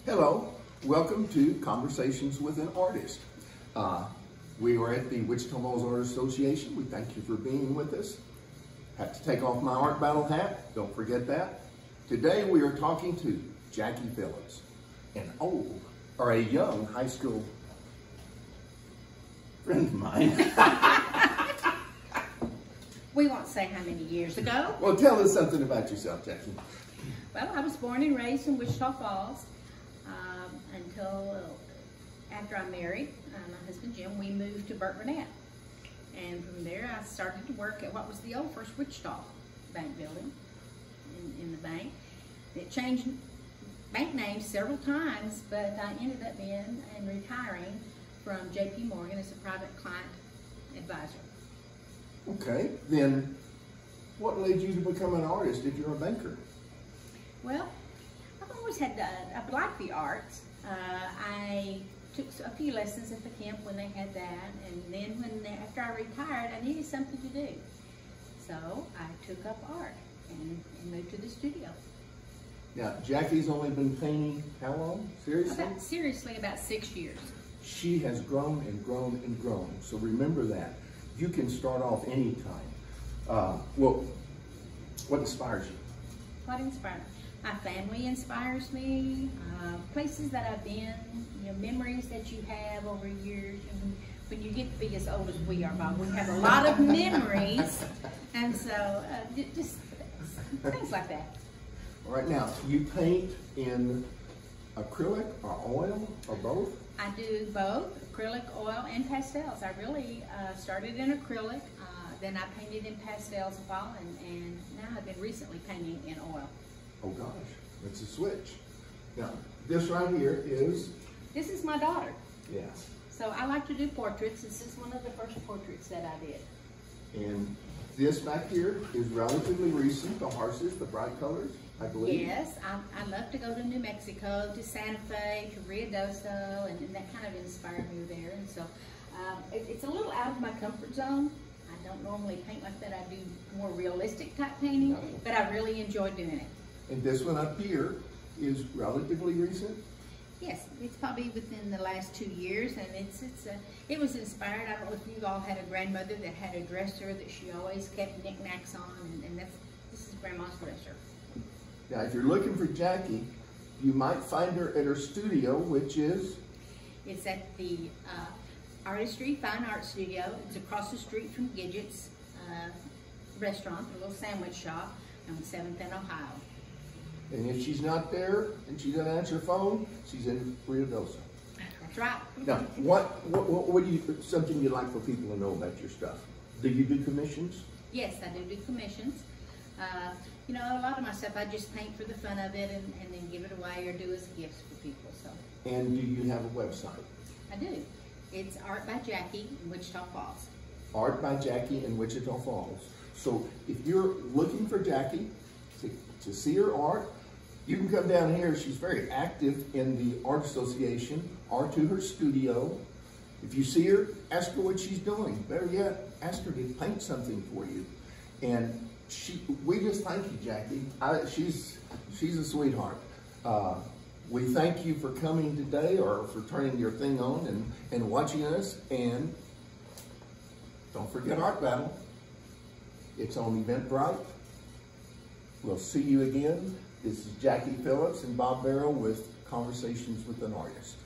Hello, welcome to Conversations with an Artist. We are at the Wichita Falls Art Association. We thank you for being with us. Have to take off my art battle hat, don't forget that. Today we are talking to Jackie Phillips, a young high school friend of mine. We won't say how many years ago. Well, tell us something about yourself, Jackie. Well, I was born and raised in Wichita Falls until after I married my husband Jim. We moved to Burnett, and from there I started to work at what was the old First Wichita Bank building in the bank. It changed bank names several times, but I ended up being and retiring from J.P. Morgan as a private client advisor. Okay, then what led you to become an artist if you're a banker? Well, I've always had, I've liked the arts. I took a few lessons at the camp when they had that, and then after I retired, I needed something to do. So I took up art and moved to the studio. Now, Jackie's only been painting how long? Seriously? About 6 years. She has grown and grown and grown, so remember that. You can start off anytime. Well, what inspires you? What inspires me? My family inspires me, places that I've been, memories that you have over years. And when you get to be as old as we are, Bob, we have a lot of memories, and so just things like that. All right, now, you paint in acrylic or oil or both? I do both, acrylic, oil, and pastels. I really started in acrylic, then I painted in pastels a while, and now I've been recently painting in oil. Oh gosh, that's a switch. Now, this right here is? This is my daughter. Yes. So I like to do portraits. This is one of the first portraits that I did. And this back here is relatively recent, the horses, the bright colors, I believe. Yes, I love to go to New Mexico, to Santa Fe, to Ruidoso, and that kind of inspired me there. And so it's a little out of my comfort zone. I don't normally paint like that. I do more realistic type painting, but I really enjoy doing it. And this one up here is relatively recent? Yes, it's probably within the last 2 years, and it was inspired. I don't know if you all had a grandmother that had a dresser that she always kept knickknacks on, and this is Grandma's dresser. Now, if you're looking for Jackie, you might find her at her studio, which is? It's at the Artistry Fine Art Studio. It's across the street from Gidget's restaurant, a little sandwich shop on 7th and Ohio. And if she's not there and she doesn't answer her phone, she's in Ruidoso. That's right. Now, what do you, something you'd like for people to know about your stuff? Do you do commissions? Yes, I do commissions. A lot of my stuff I just paint for the fun of it and then give it away or do as gifts for people. So. And do you have a website? I do. It's Art by Jackie in Wichita Falls. Art by Jackie in Wichita Falls. So if you're looking for Jackie to see her art, you can come down here. She's very active in the Art Association or to her studio. If you see her, ask her what she's doing. Better yet, ask her to paint something for you. And we just thank you, Jackie. She's a sweetheart. We thank you for coming today or for turning your thing on and watching us. And don't forget Art Battle. It's on Eventbrite. We'll see you again. This is Jackie Phillips and Bob Barrow with Conversations with an Artist.